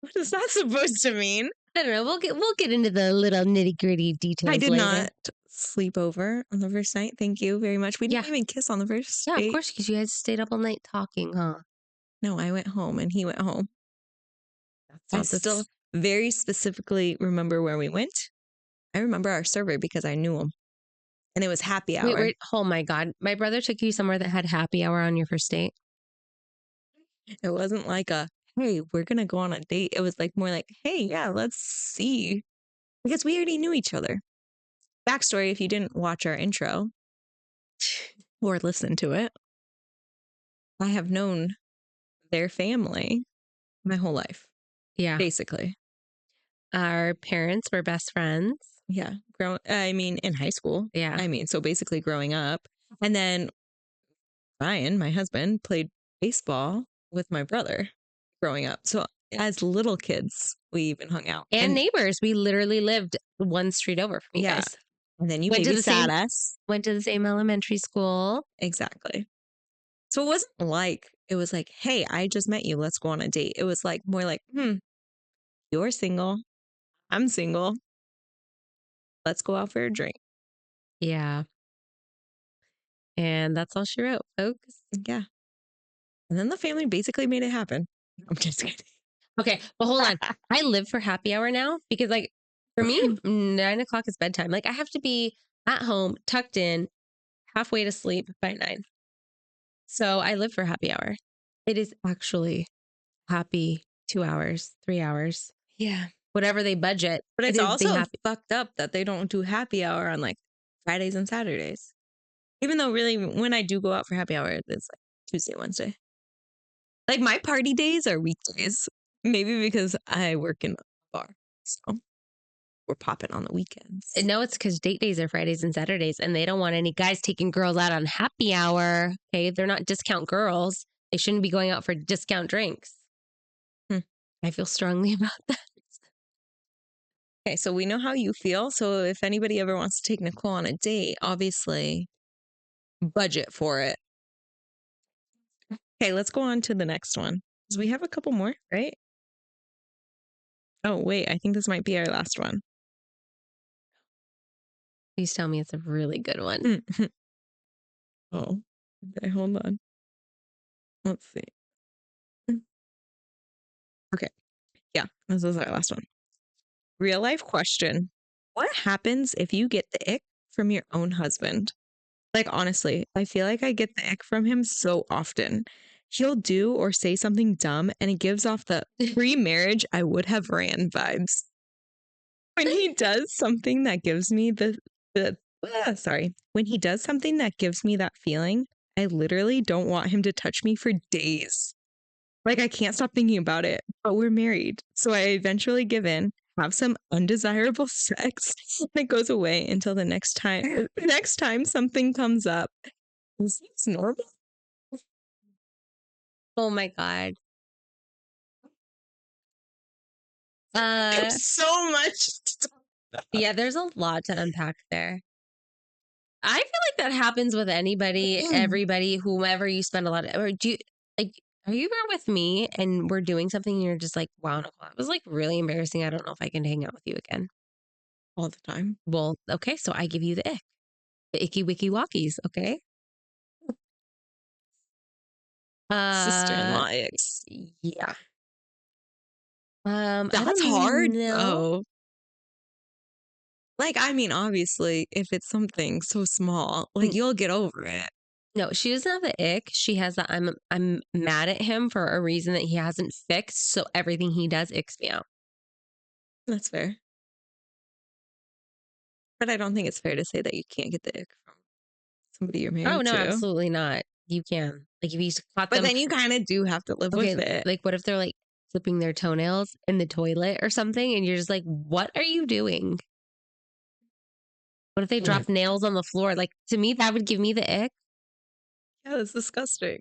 What is that supposed to mean? I don't know. We'll get into the little nitty gritty details. I did later. not sleep over on the first night. Thank you very much. We didn't even kiss on the first Yeah, date. of course, because you guys stayed up all night talking, huh? No, I went home and he went home. I That's still very specifically remember where we went. I remember our server because I knew him. And it was happy hour. Wait, oh my God. My brother took you somewhere that had happy hour on your first date. It wasn't like a, hey, we're going to go on a date. It was like more like, hey, yeah, let's see. Because we already knew each other. Backstory, if you didn't watch our intro or listen to it, I have known their family my whole life. Yeah. Basically. Our parents were best friends. Yeah. In high school. Yeah. So basically growing up. And then Ryan, my husband, played baseball with my brother growing up. So as little kids, we even hung out. And neighbors. We literally lived one street over from you guys. And then you Went to the babysat same- us. Went to the same elementary school. Exactly. So it wasn't like, it was like, hey, I just met you. Let's go on a date. It was like more like, you're single. I'm single. Let's go out for a drink. Yeah. And that's all she wrote, folks. Yeah. And then the family basically made it happen. I'm just kidding. Okay, but hold on. I live for happy hour now because, like, for me, 9 o'clock is bedtime. Like, I have to be at home, tucked in, halfway to sleep by 9. So I live for happy hour. It is actually happy 2 hours, 3 hours. Yeah. Whatever they budget. But it's it is also fucked up that they don't do happy hour on like Fridays and Saturdays. Even though really when I do go out for happy hour, it's like Tuesday, Wednesday. Like my party days are weekdays. Maybe because I work in a bar. So we're popping on the weekends. No, it's because date days are Fridays and Saturdays, and they don't want any guys taking girls out on happy hour. Okay, they're not discount girls. They shouldn't be going out for discount drinks. I feel strongly about that. Okay, so we know how you feel. So if anybody ever wants to take Nicole on a date, obviously budget for it. Okay, let's go on to the next one. Because we have a couple more, right? Oh, wait, I think this might be our last one. Please tell me it's a really good one. Oh, okay, hold on. Let's see. Okay, yeah, this is our last one. Real life question. What happens if you get the ick from your own husband? Like, honestly, I feel like I get the ick from him so often. He'll do or say something dumb and it gives off the pre-marriage I would have ran vibes. When he does something that gives me when he does something that gives me that feeling, I literally don't want him to touch me for days. Like, I can't stop thinking about it, but we're married. So I eventually give in, have some undesirable sex, and it goes away until the next time something comes up. Is this normal? Oh my God. There's so much. Yeah, there's a lot to unpack there. I feel like that happens with anybody, everybody, whomever you spend a lot of, or do you, like, are you ever with me and we're doing something and you're just like, wow, Nicole, that was like really embarrassing. I don't know if I can hang out with you again. All the time. Well, okay, so I give you the ick. The icky wicky walkies, okay? Sister-in-law icks. Yeah. That's hard. Oh. Like, I mean, obviously, if it's something so small, like you'll get over it. No, she doesn't have the ick. She has the I'm mad at him for a reason that he hasn't fixed. So everything he does icks me out. That's fair. But I don't think it's fair to say that you can't get the ick from somebody you're Oh married no, to. absolutely not. You can. Like if you caught But them. then you kind of do have to live Okay, with it. like what if they're like clipping their toenails in the toilet or something, and you're just like, what are you doing? What if they drop nails on the floor? Like to me, that would give me the ick. Yeah, that's disgusting.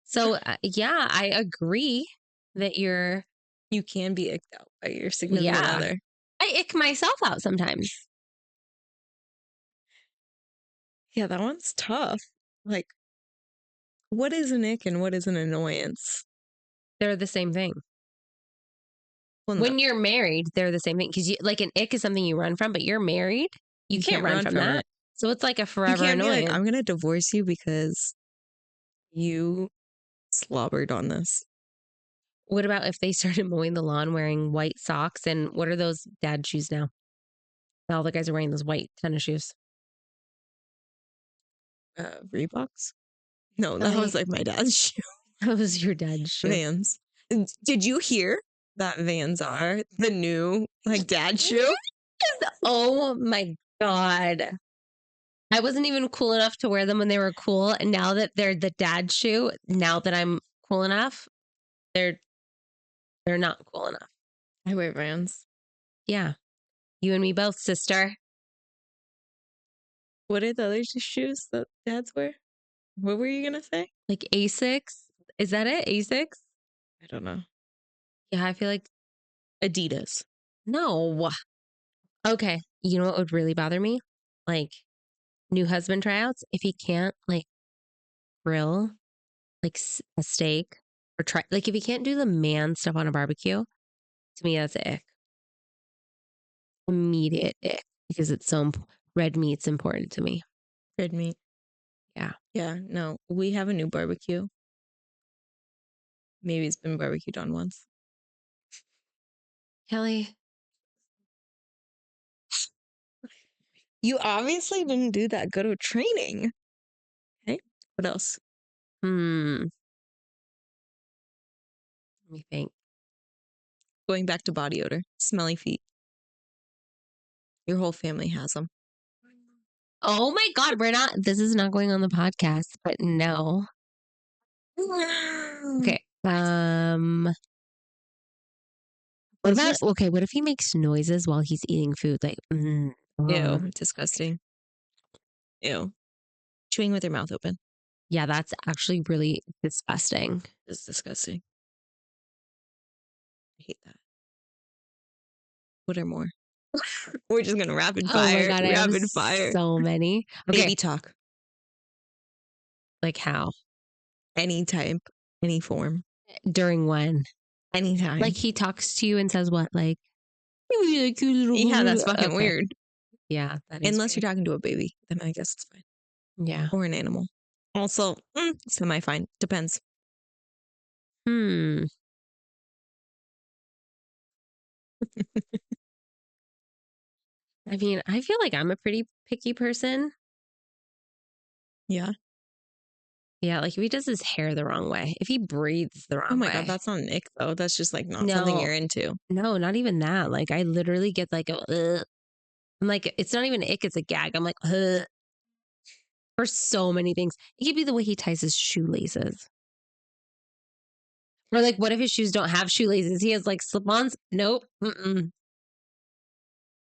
So yeah, I agree that You can be icked out by your significant yeah. other. I ick myself out sometimes. Yeah, that one's tough. Like, what is an ick and what is an annoyance? They're the same thing. Well, no, When you're married, they're the same thing because like an ick is something you run from, but you're married, you can't run from that. it. So it's like a You forever can't be like, annoyance. I'm going to divorce you because you slobbered on this. What about if they started mowing the lawn wearing white socks and what are those dad shoes now? All the guys are wearing those white tennis shoes. Reeboks? No, that Kelly, was like my dad's shoe. that was your dad's shoe. Vans. Did you hear that Vans are the new like dad shoe? Oh my God. I wasn't even cool enough to wear them when they were cool. And now that they're the dad shoe, now that I'm cool enough, they're not cool enough. I wear Vans. Yeah. You and me both, sister. What are the other shoes that dads wear? What were you gonna say? Like Asics. Is that it? Asics? I don't know. Yeah, I feel like Adidas. no. Okay. You know what would really bother me? Like new husband tryouts. If he can't like grill like a steak or try, like if he can't do the man stuff on a barbecue, to me, that's an ick. Immediate ick because it's so red meat's important to me. Red meat. Yeah. Yeah, no. We have a new barbecue. Maybe it's been barbecued on once. Kelly, You obviously didn't do that good of training. Okay. What else? let me think. Going back to body odor. Smelly feet. Your whole family has them. Oh my God, this is not going on the podcast, but no. Okay. What if he makes noises while he's eating food? Like, Ew, disgusting. Ew. Chewing with your mouth open. yeah, that's actually really disgusting. It's disgusting. I hate that. What are more? We're just gonna rapid fire. Oh my God, I have rapid fire. so many. Okay. Baby talk. Like how? Any type, any form. During when? Anytime. Like he talks to you and says what? Like, yeah, that's fucking Okay. weird. Yeah. That is Unless weird. you're talking to a baby, then I guess it's fine. Yeah. Or an animal. Also, semi-fine. Depends. I mean, I feel like I'm a pretty picky person. Yeah. Yeah, like if he does his hair the wrong way, if he breathes the wrong way. Oh my God, that's not an ick though. That's just like not something you're into. No, not even that. Like I literally get like I'm like, it's not even ick, it's a gag. I'm like, ugh. For so many things. It could be the way he ties his shoelaces. Or like, what if his shoes don't have shoelaces? He has like slip-ons? Nope.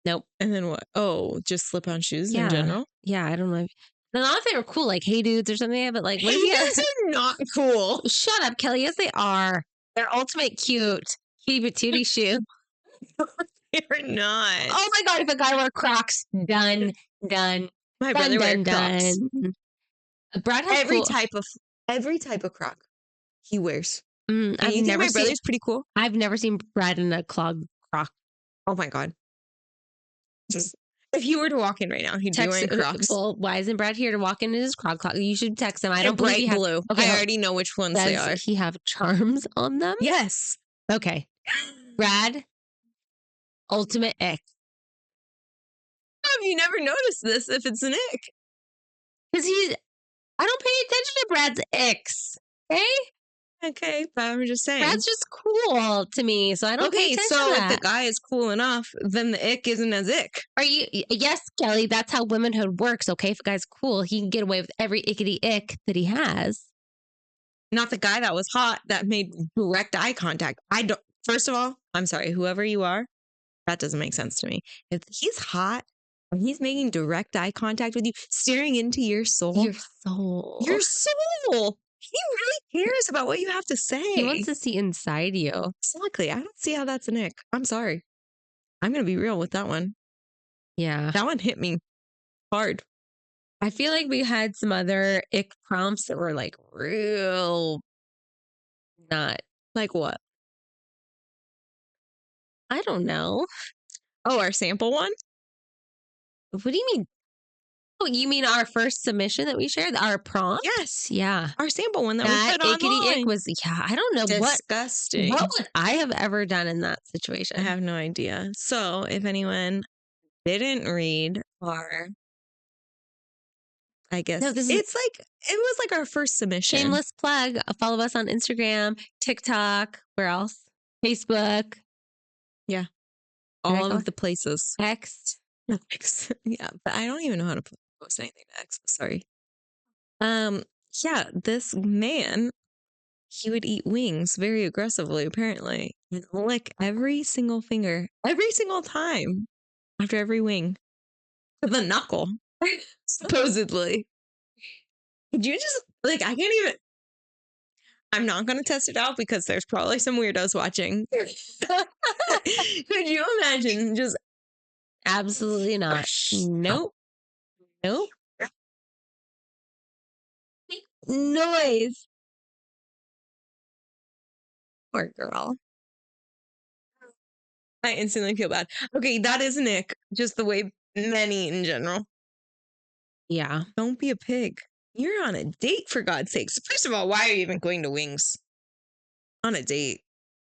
Nope. And then what? Oh, just slip-on shoes in general? Yeah, I don't know. Not if they were cool, like Hey Dudes or something, but like, what Hey Dudes are not cool. Shut up, Kelly. Yes, they are. They're ultimate cute. Cutie patootie shoe. They're not. Oh my God, if a guy wore Crocs, done. My brother wears Crocs. Brad has every type of Croc he wears. I've you never think my brother's pretty cool? I've never seen Brad in a clog Croc. Oh my God. Just if he were to walk in right now, he'd be wearing Crocs. Well, why isn't Brad here to walk in his Croc? You should text him. I don't bright believe blue. Okay, I already know which ones they are. Does he have charms on them? Yes. Okay. Brad, ultimate ick. Have you never noticed this if it's an ick? Because I don't pay attention to Brad's icks. Okay? Okay, but I'm just saying. Brad's just cool to me, so I don't pay Okay, attention so to if the that. guy is cool enough, then the ick isn't as ick. Are you? Yes, Kelly. That's how womanhood works. Okay, if a guy's cool, he can get away with every ickety ick that he has. Not the guy that was hot that made direct eye contact. I don't. First of all, I'm sorry, whoever you are, that doesn't make sense to me. If he's hot and he's making direct eye contact with you, staring into your soul, Your soul. your soul. He really cares about what you have to say. He wants to see inside you. Exactly. I don't see how that's an ick. I'm sorry. I'm gonna be real with that one. Yeah. That one hit me hard. I feel like we had some other ick prompts that were like real not. Like what? I don't know. Oh, our sample one? What do you mean? Oh, you mean our first submission that we shared? Our prompt? Yes. Yeah. Our sample one that we That put ickety ick online. was, yeah, I don't know Disgusting. what would I have ever done in that situation. I have no idea. So, if anyone didn't read our, I guess No, this is it's like it was like our first submission. shameless plug. Follow us on Instagram, TikTok, where else? Facebook. Yeah. Did I All go? of the places. X. X. Yeah, but I don't even know how to post anything to X. Sorry. Yeah, this man, he would eat wings very aggressively, apparently, and lick every single finger every single time after every wing with a knuckle, supposedly. Could you just, like, I can't even, I'm not going to test it out because there's probably some weirdos watching. Could you imagine just, Absolutely not. Nope. Nope. noise? Poor girl. I instantly feel bad. Okay, that is Nick. Just the way men eat in general. Yeah. Don't be a pig. You're on a date, for God's sakes. First of all, why are you even going to Wings on a date?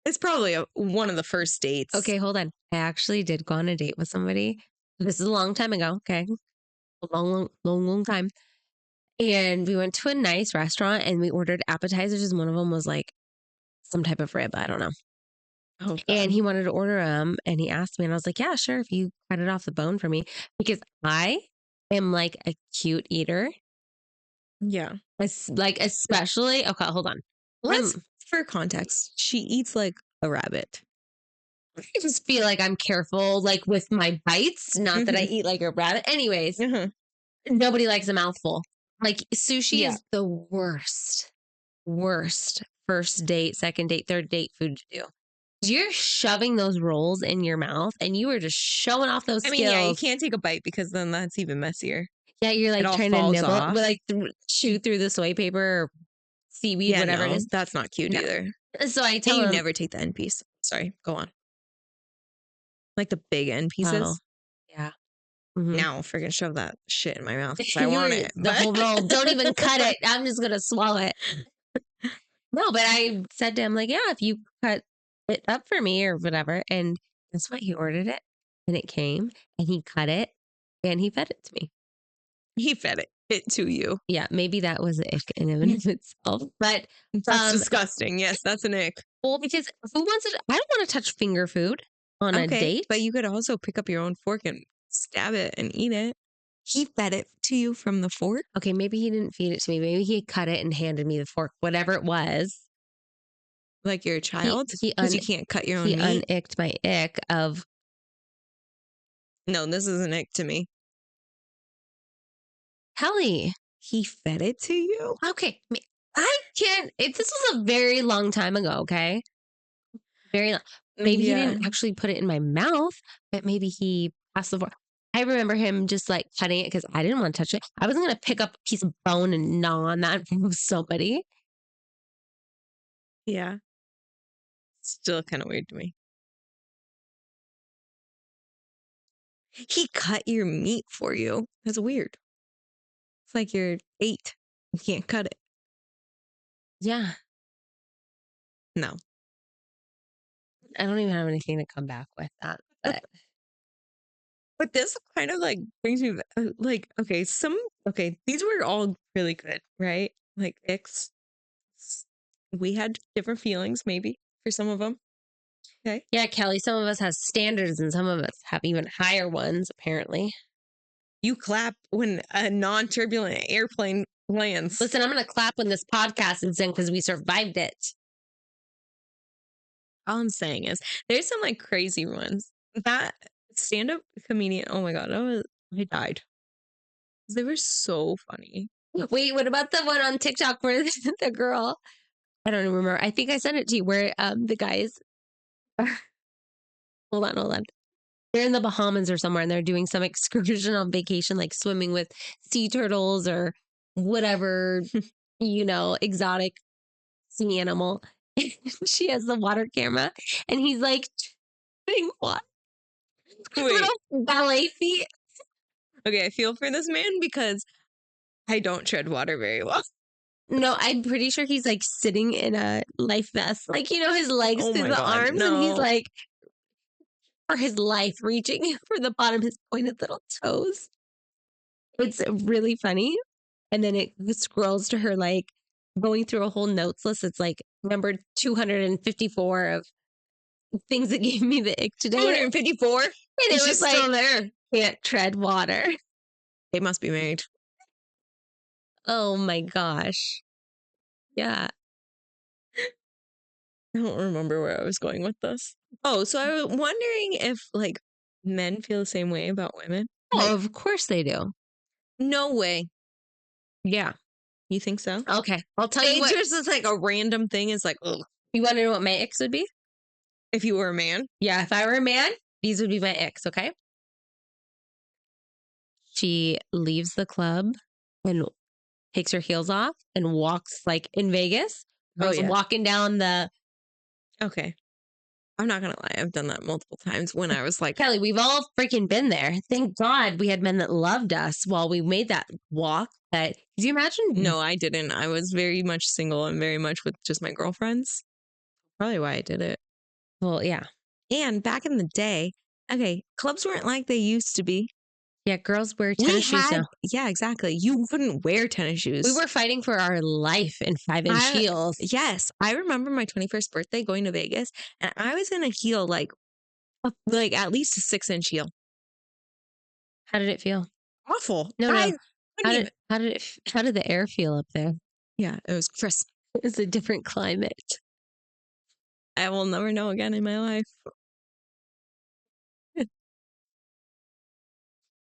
It's probably one of the first dates. Okay, hold on. I actually did go on a date with somebody. This is a long time ago. Okay. A long time. And we went to a nice restaurant and we ordered appetizers. And one of them was like some type of rib. I don't know. Oh, God. And he wanted to order them. And he asked me, and I was like, yeah, sure. If you cut it off the bone for me, because I am like a cute eater. Yeah. Like, especially, okay, hold on. Let's, for context, she eats like a rabbit. I just feel like I'm careful, like with my bites. Not that I eat like a rabbit. Anyways, nobody likes a mouthful. Like sushi is the worst first date, second date, third date food to do. You're shoving those rolls in your mouth and you are just showing off those skills. I mean, yeah, you can't take a bite because then that's even messier. Yeah, you're like all trying to falls nibble, off. like chew through the soy paper or seaweed, whatever it is. That's not cute either. So I tell And you him, never take the end piece. Sorry, go on. Like the big end pieces. oh, yeah. Mhm. Now freaking shove that shit in my mouth because I want it. The whole roll. Don't even cut it. I'm just gonna swallow it. No, but I said to him, like, yeah, if you cut it up for me or whatever. And guess what? He ordered it and it came and he cut it and he fed it to me. He fed it to you. Yeah, maybe that was an ick in and of itself. But That's disgusting. Yes, that's an ick. well, because who wants it? I don't want to touch finger food on a date. But you could also pick up your own fork and stab it and eat it. He fed it to you from the fork? Okay, maybe he didn't feed it to me. Maybe he cut it and handed me the fork, whatever it was. Like you're a child? Because you can't cut your own meat? He unicked my ick of... No, this is an ick to me. Kelly. He fed it to you? Okay, I can't... This was a very long time ago, okay? Very long. Maybe he didn't actually put it in my mouth, but maybe he passed the fork. I remember him just like cutting it because I didn't want to touch it. I wasn't going to pick up a piece of bone and gnaw on that from somebody. Yeah. Still kind of weird to me. He cut your meat for you. That's weird. It's like you're 8. You can't cut it. Yeah. No. I don't even have anything to come back with that. But But this kind of like brings me like, okay, these were all really good, right? Like icks. We had different feelings maybe for some of them. Okay. Yeah, Kelly, some of us have standards and some of us have even higher ones, apparently. You clap when a non-turbulent airplane lands. Listen, I'm going to clap when this podcast is in because we survived it. All I'm saying is there's some like crazy ones. That stand-up comedian, oh my God, I died. They were so funny. Wait, what about the one on TikTok where the girl, I don't even remember. I think I sent it to you where the guys, hold on. They're in the Bahamas or somewhere and they're doing some excursion on vacation, like swimming with sea turtles or whatever, exotic sea animal. She has the water camera and he's like, doing what? Wait. Little ballet feet. Okay, I feel for this man because I don't tread water very well. No, I'm pretty sure he's like sitting in a life vest, like his legs Oh through my the God, arms, and he's no. like, for his life, reaching for the bottom of his pointed little toes. It's really funny, and then it scrolls to her like going through a whole notes list. It's like number 254 of things that gave me the ick today. 254? And it She's was like, still there. can't tread water. They must be married. Oh my gosh. Yeah. I don't remember where I was going with this. Oh, so I was wondering if like men feel the same way about women. Like, Oh, of course they do. no way. Yeah. You think so? Okay. I'll tell you It's what. just like a random thing. Is like, ugh. You want to know what my icks would be? If you were a man. Yeah. If I were a man, these would be my icks. Okay. She leaves the club and takes her heels off and walks like in Vegas. Goes walking down the. Okay. I'm not gonna lie, I've done that multiple times when I was like, Kelly, we've all freaking been there. Thank God we had men that loved us while we made that walk. But could you imagine? no, I didn't. I was very much single and very much with just my girlfriends. Probably why I did it. Well, yeah. And back in the day, okay, clubs weren't like they used to be. Yeah, girls wear tennis shoes now. Yeah, exactly. You couldn't wear tennis shoes. We were fighting for our life in 5-inch heels. Yes. I remember my 21st birthday going to Vegas and I was in a heel like at least a 6-inch heel. How did it feel? Awful. No. How did the air feel up there? Yeah, it was crisp. It was a different climate. I will never know again in my life.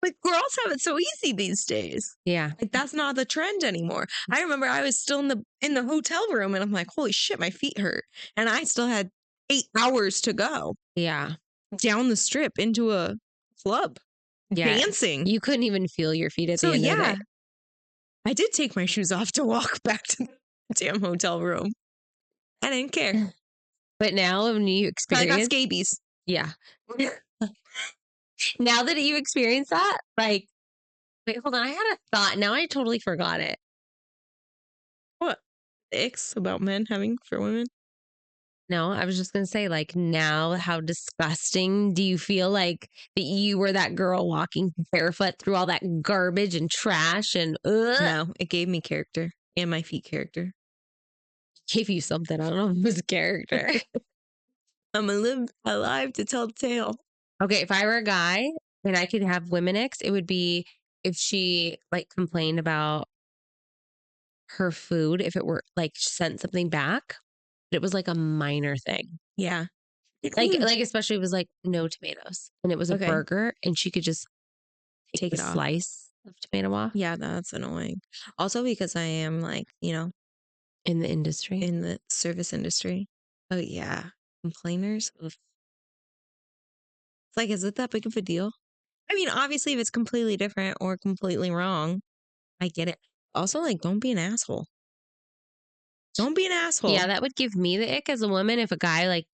Like girls have it so easy these days. Yeah. Like that's not the trend anymore. I remember I was still in the hotel room and I'm like, holy shit, my feet hurt. And I still had 8 hours to go. Yeah. Down the strip into a club. Yeah. Dancing. You couldn't even feel your feet at the end of the day. I did take my shoes off to walk back to the damn hotel room. I didn't care. But now when you experience, I got scabies. Yeah. Now that you experience that, like, wait, hold on. I had a thought. Now I totally forgot it. What? Icks about men having for women? No, I was just going to say, like, now how disgusting do you feel like that you were that girl walking barefoot through all that garbage and trash and No, it gave me character and my feet character. Gave you something. I don't know if it was character. I'm alive to tell the tale. Okay, if I were a guy and I could have women icks, it would be if she like complained about her food, if it were like sent something back, but it was like a minor thing. Yeah. Like especially it was like no tomatoes and it was a burger and she could just take it the off. slice of tomato off. Yeah, that's annoying. Also because I am like, in the industry. In the service industry. Oh yeah. Complainers. Ugh. It's like, is it that big of a deal? I mean, obviously if it's completely different or completely wrong, I get it. Also, like, don't be an asshole. Don't be an asshole. Yeah, that would give me the ick as a woman if a guy like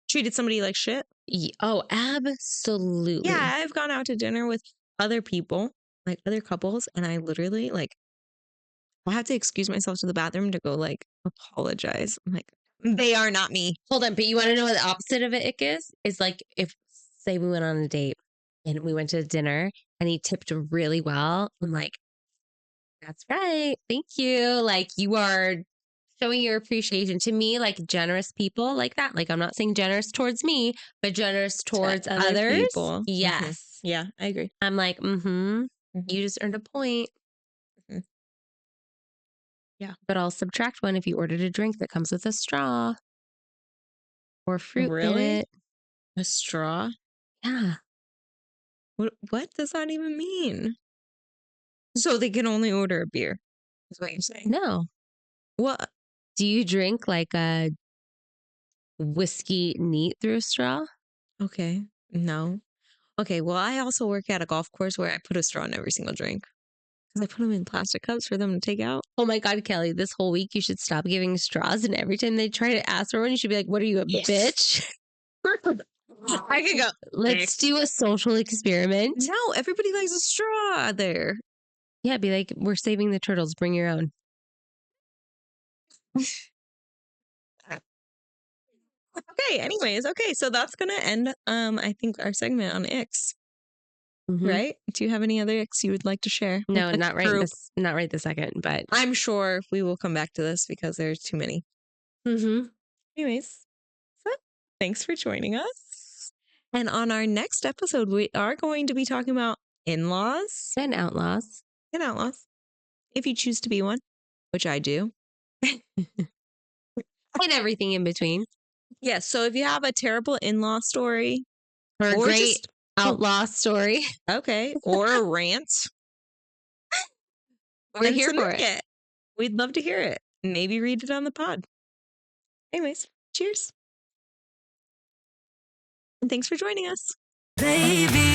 treated somebody like shit. Oh, absolutely. Yeah, I've gone out to dinner with other people, like other couples, and I literally like I have to excuse myself to the bathroom to go like apologize. I'm like, they are not me. Hold on, but you want to know what the opposite of an ick is? It's like if say we went on a date and we went to dinner and he tipped really well. I'm like, that's right. Thank you. Like you are showing your appreciation to me, like generous people like that. Like I'm not saying generous towards me, but generous To towards other others. people. Yes. Yeah, I agree. I'm like, Mhm. you just earned a point. Mhm. Yeah. But I'll subtract one if you ordered a drink that comes with a straw or fruit in Really? it. A straw? Yeah. What does that even mean? So they can only order a beer, is what you're saying? No. What? Do you drink like a whiskey neat through a straw? Okay. No. Okay. Well, I also work at a golf course where I put a straw in every single drink because I put them in plastic cups for them to take out. Oh my God, Kelly, this whole week you should stop giving straws. And every time they try to ask for one, you should be like, what are you, a bitch? I can go. Let's do a social experiment. No, everybody likes a straw there. Yeah, be like, we're saving the turtles. Bring your own. Okay. Anyways, okay. So that's gonna end. I think our segment on icks. Right? Do you have any other icks you would like to share? No, with the not right group? this, not right this second, but I'm sure we will come back to this because there's too many. Anyways, so thanks for joining us. And on our next episode, we are going to be talking about in-laws and outlaws and outlaws, if you choose to be one, which I do. and everything in between. Yes. So if you have a terrible in-law story Or a or great just outlaw story, okay, or a rant, we're then here for submit it. it. We'd love to hear it. Maybe read it on the pod. Anyways, cheers. And thanks for joining us. Baby.